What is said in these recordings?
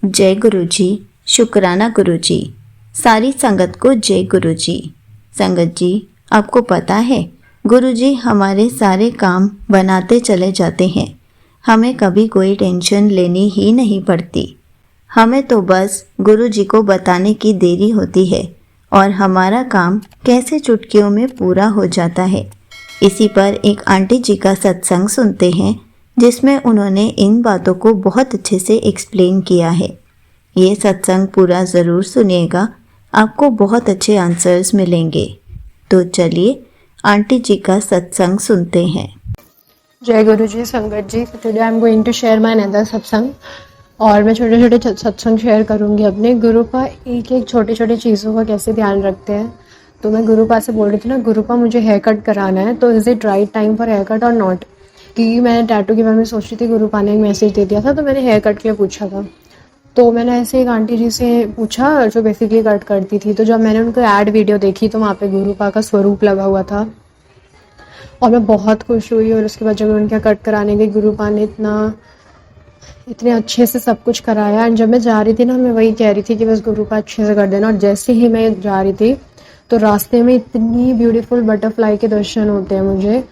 जय गुरु जी। शुक्राना गुरु जी। सारी संगत को जय गुरु जी। संगत जी, आपको पता है गुरु जी हमारे सारे काम बनाते चले जाते हैं। हमें कभी कोई टेंशन लेनी ही नहीं पड़ती। हमें तो बस गुरु जी को बताने की देरी होती है और हमारा काम कैसे चुटकियों में पूरा हो जाता है। इसी पर एक आंटी जी का सत्संग सुनते हैं जिसमें उन्होंने इन बातों को बहुत अच्छे से एक्सप्लेन किया है। ये सत्संग पूरा ज़रूर सुनिएगा, आपको बहुत अच्छे आंसर्स मिलेंगे। तो चलिए आंटी जी का सत्संग सुनते हैं। जय गुरु जी। संगत जी, today I am going to share my another satsang. और मैं छोटे छोटे सत्संग शेयर करूंगी अपने। गुरुपा एक एक छोटी छोटी चीज़ों का कैसे ध्यान रखते हैं। तो मैं गुरुपा से बोल रही थी ना, गुरुपा मुझे हेयर कट कराना है, तो is it right time for hair cut और नॉट। क्योंकि मैंने टैटू के बारे में सोच रही थी, गुरुपा ने एक मैसेज दे दिया था, तो मैंने हेयर कट के लिए पूछा था। तो मैंने ऐसे एक आंटी जी से पूछा जो बेसिकली कट करती थी। तो जब मैंने उनको ऐड वीडियो देखी तो वहाँ पे गुरुपा का स्वरूप लगा हुआ था और मैं बहुत खुश हुई। और उसके बाद जब मैं उनका कट कराने गई, गुरुपा ने इतने अच्छे से सब कुछ कराया। एंड जब मैं जा रही थी ना, मैं वही कह रही थी कि बस गुरुपा अच्छे से कर देना। और जैसे ही मैं जा रही थी तो रास्ते में इतनी ब्यूटीफुल बटरफ्लाई के दर्शन होते हैं मुझे,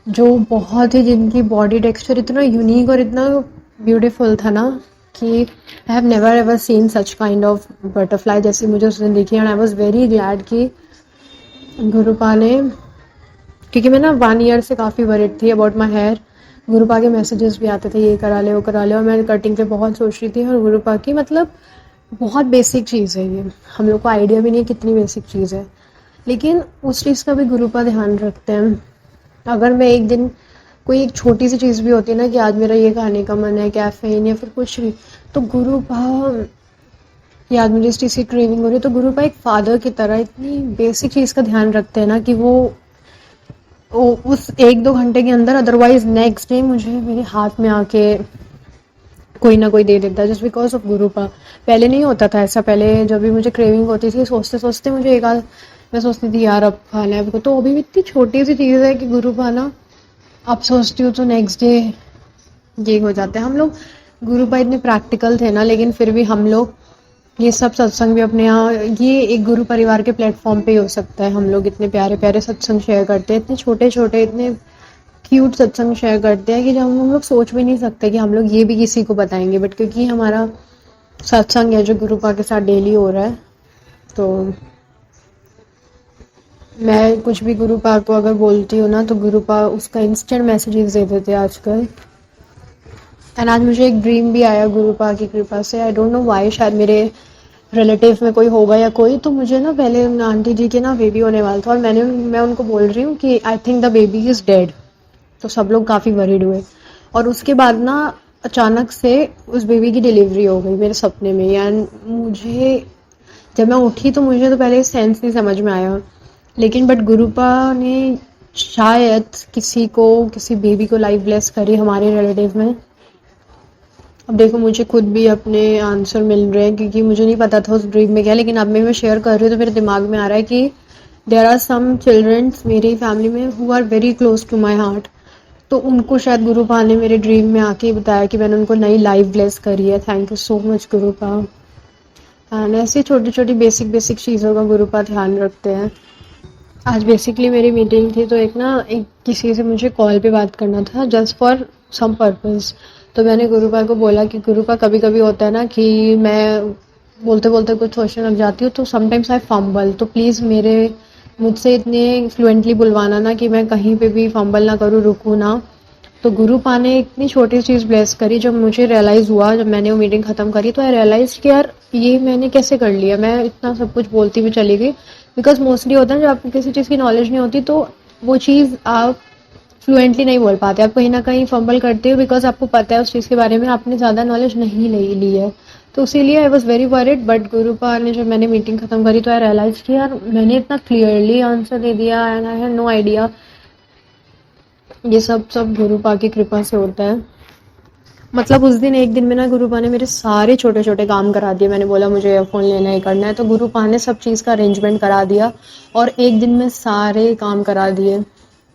जो बहुत ही, जिनकी बॉडी टेक्सचर इतना यूनिक और इतना ब्यूटीफुल था ना कि I have never ever seen such kind of butterfly जैसी मुझे उस दिन दिखी। And I was very glad कि गुरुपा ने, क्योंकि मैं ना 1 ईयर से काफ़ी वरिड थी अबाउट माई हेयर। गुरुपा के मैसेजेस भी आते थे, ये करा ले वो करा ले, और मैं कटिंग पे बहुत सोच रही थी। और गुरुपा की मतलब बहुत बेसिक चीज़ है ये, हम लोग को आइडिया भी नहीं है कितनी बेसिक चीज़ है, लेकिन उस चीज़ का भी गुरुपा ध्यान रखते हैं। अगर मैं एक दिन कोई एक छोटी सी चीज़ भी होती है ना कि आज मेरा ये खाने का मन है, कैफीन या फिर कुछ भी, तो गुरुपा, या आज मुझे इस चीज़ की क्रेविंग हो रही है, तो गुरुपा एक फादर की तरह इतनी बेसिक चीज़ का ध्यान रखते हैं ना कि वो उस 1-2 घंटे के अंदर, अदरवाइज नेक्स्ट डे मुझे मेरे हाथ में आके कोई ना कोई दे देता है, जस्ट बिकॉज ऑफ गुरुपा। पहले नहीं होता था ऐसा। पहले जब भी मुझे क्रेविंग होती थी, सोचते सोचते मुझे एक आध, मैं सोचती थी यार अब खाना है, तो अभी भी इतनी छोटी सी चीज़ है कि गुरुपा ना, अब सोचती हूँ तो नेक्स्ट डे ये हो जाता है। हम लोग, गुरुपा इतने प्रैक्टिकल थे ना, लेकिन फिर भी हम लोग ये सब सत्संग भी अपने यहाँ, ये एक गुरु परिवार के प्लेटफॉर्म पे ही हो सकता है। हम लोग इतने प्यारे प्यारे सत्संग शेयर करते हैं, इतने छोटे छोटे इतने क्यूट सत्संग शेयर करते हैं कि जब हम लोग सोच भी नहीं सकते कि हम लोग ये भी किसी को बताएंगे। बट क्योंकि हमारा सत्संग है जो गुरुपा के साथ डेली हो रहा है, तो मैं कुछ भी गुरुपा को अगर बोलती हूँ ना, तो गुरुपा उसका इंस्टेंट मैसेजेस दे देते हैं आजकल। एंड आज मुझे एक ड्रीम भी आया गुरुपा की कृपा से। आई डोंट नो वाई, शायद मेरे रिलेटिव में कोई होगा या कोई, तो मुझे ना पहले आंटी जी के ना बेबी होने वाला था, और मैं उनको बोल रही हूँ कि I think the baby is dead. तो सब लोग काफ़ी वरीड हुए। और उसके बाद ना अचानक से उस बेबी की डिलीवरी हो गई मेरे सपने में। एंड मुझे, जब मैं उठी तो मुझे तो पहले सेंस नहीं समझ में आया, लेकिन बट गुरुपा ने शायद किसी बेबी को लाइफ ब्लेस करी हमारे रिलेटिव में। अब देखो, मुझे खुद भी अपने आंसर मिल रहे हैं, क्योंकि मुझे नहीं पता था उस ड्रीम में क्या, लेकिन अब मैं शेयर कर रही हूँ तो मेरे दिमाग में आ रहा है कि देयर आर सम चिल्ड्रंस मेरी फैमिली में who are very close to my heart. तो उनको शायद गुरुपा ने मेरे ड्रीम में आके बताया कि मैंने उनको नई लाइफ ब्लेस करी है। Thank you so much गुरुपा। And ऐसी छोटी छोटी बेसिक चीज़ों का गुरुपा ध्यान रखते हैं। आज बेसिकली मेरी मीटिंग थी, तो एक किसी से मुझे कॉल पे बात करना था जस्ट फॉर सम पर्पस। तो मैंने गुरुपा को बोला कि गुरुपा, कभी कभी होता है ना कि मैं बोलते बोलते कुछ सोचने लग जाती हूँ, तो समटाइम्स आई फंबल, तो प्लीज़ मुझसे इतने फ्लुएंटली बुलवाना ना कि मैं कहीं पे भी फंबल ना करूँ, रुकूँ ना। तो गुरुपा ने इतनी छोटी चीज़ ब्लेस करी। जब मुझे रियलाइज़ हुआ, जब मैंने वो मीटिंग ख़त्म करी, तो आई रियलाइज़ कि यार ये मैंने कैसे कर लिया। मैं इतना सब कुछ बोलती हुई चली गई, बिकॉज मोस्टली होता है जब आपको किसी चीज़ की नॉलेज नहीं होती तो वो चीज़ आप फ्लुएंटली नहीं बोल पाते, आप कहीं ना कहीं फंबल करते हो, बिकॉज आपको पता है उस चीज़ के बारे में, आपने ज़्यादा नॉलेज नहीं ली है। तो इसीलिए I was very worried. But गुरुपा ने, जब मैंने मीटिंग ख़त्म करी, तो आई रियलाइज कि यार मैंने इतना क्लियरली आंसर दे दिया and I had no idea. ये सब गुरुपा की कृपा से होता है। मतलब उस दिन, एक दिन में ना, गुरुपा ने मेरे सारे छोटे छोटे काम करा दिए। मैंने बोला मुझे एयरफोन लेना है, करना है, तो गुरुपा ने सब चीज़ का अरेंजमेंट करा दिया और एक दिन में सारे काम करा दिए।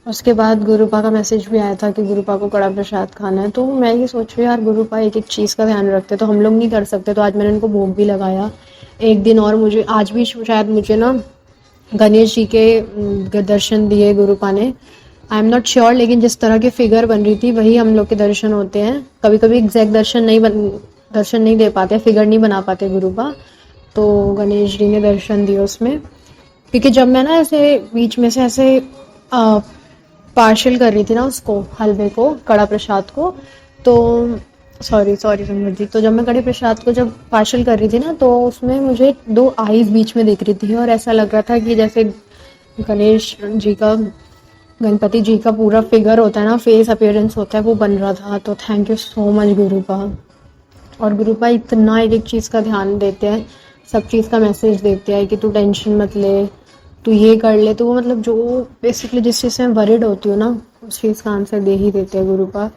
उसके बाद गुरुपा का मैसेज भी आया था कि गुरुपा को कड़ा प्रसाद खाना है। तो मैं ये सोच रही हूँ यार गुरुपा एक एक चीज़ का ध्यान रखते तो हम लोग नहीं कर सकते, तो आज मैंने उनको भोग भी लगाया एक दिन। और मुझे आज भी शायद मुझे ना गणेश जी के दर्शन दिए गुरुपा ने, आई एम नॉट श्योर, लेकिन जिस तरह की फिगर बन रही थी वही हम लोग के दर्शन होते हैं। कभी कभी एग्जैक्ट दर्शन नहीं दे पाते, फिगर नहीं बना पाते गुरुपा, तो गणेश जी ने दर्शन दिए उसमें। क्योंकि जब मैं ना ऐसे बीच में से ऐसे पार्शल कर रही थी ना उसको, हलवे को, कड़ा प्रसाद को, तो सॉरी संगत जी, तो जब मैं कड़ी प्रसाद को जब पार्शल कर रही थी ना, तो उसमें मुझे 2 आईज बीच में दिख रही थी और ऐसा लग रहा था कि जैसे गणेश जी का, गणपति जी का पूरा फिगर होता है ना, फेस अपीयरेंस होता है, वो बन रहा था। तो थैंक यू सो मच गुरुपा। और गुरुपा इतना एक एक चीज़ का ध्यान देते हैं, सब चीज़ का मैसेज देते हैं कि तू टेंशन मत ले, तू ये कर ले। तो वो मतलब जो बेसिकली जिस चीज़ से मैं वरिड होती हूँ ना, उस चीज़ का आंसर दे ही देते हैं गुरुपा।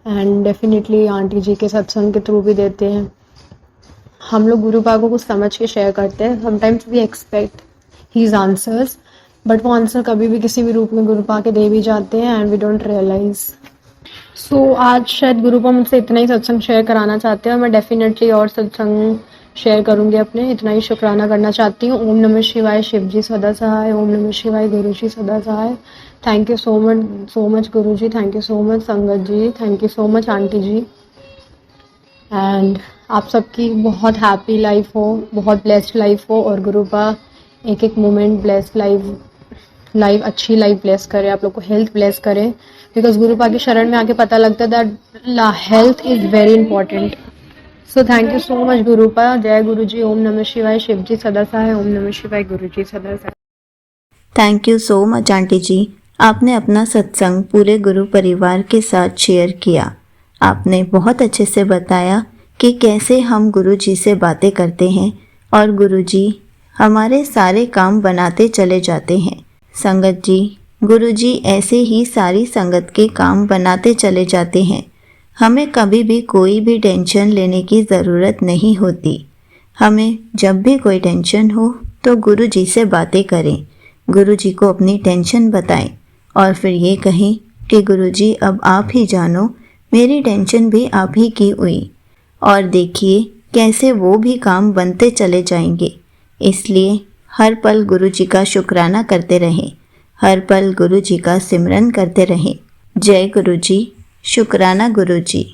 एंड डेफिनेटली आंटी जी के सत्संग के थ्रू भी देते हैं। हम लोग गुरुपा को कुछ समझ के शेयर करते हैं, sometimes we expect his answers, but वो आंसर कभी भी किसी भी रूप में गुरुपा के दे भी जाते हैं एंड वी डोंट रियलाइज। सो आज शायद गुरुपा मुझसे इतना ही सत्संग शेयर कराना चाहते हैं और मैं डेफिनेटली और सत्संग शेयर करूंगी अपने। इतना ही शुक्राना करना चाहती हूँ। ओम नमः शिवाय, शिव जी सदा सहाय। ओम नमः शिवाय, गुरु जी सदा सहाय। Thank you so much Guru ji, thank you so much संगत जी, thank you so much aunty ji. And आप सबकी बहुत हैप्पी लाइफ हो, बहुत ब्लेस्ड लाइफ हो, और गुरुपा एक एक मोमेंट ब्लेस्ड लाइफ अच्छी लाइफ ब्लेस करे, आप लोग को हेल्थ ब्लेस करे। बिकॉज गुरुपा की शरण में आके पता लगता है that health is very important. So thank you so much गुरुपा। जय गुरु जी। ओम नमः शिवाय, शिव जी सदा सहाय। ओम नमः शिवाय, गुरु जी सदा सहाय। Thank you so much aunty ji. आपने अपना सत्संग पूरे गुरु परिवार के साथ शेयर किया। आपने बहुत अच्छे से बताया कि कैसे हम गुरु जी से बातें करते हैं और गुरु जी हमारे सारे काम बनाते चले जाते हैं। संगत जी, गुरु जी ऐसे ही सारी संगत के काम बनाते चले जाते हैं। हमें कभी भी कोई भी टेंशन लेने की ज़रूरत नहीं होती। हमें जब भी कोई टेंशन हो तो गुरु जी से बातें करें, गुरु जी को अपनी टेंशन बताएं और फिर ये कहें कि गुरु जी अब आप ही जानो, मेरी टेंशन भी आप ही की हुई। और देखिए कैसे वो भी काम बनते चले जाएंगे। इसलिए हर पल गुरु जी का शुक्राना करते रहें, हर पल गुरु जी का सिमरन करते रहें। जय गुरु जी। शुक्राना गुरु जी।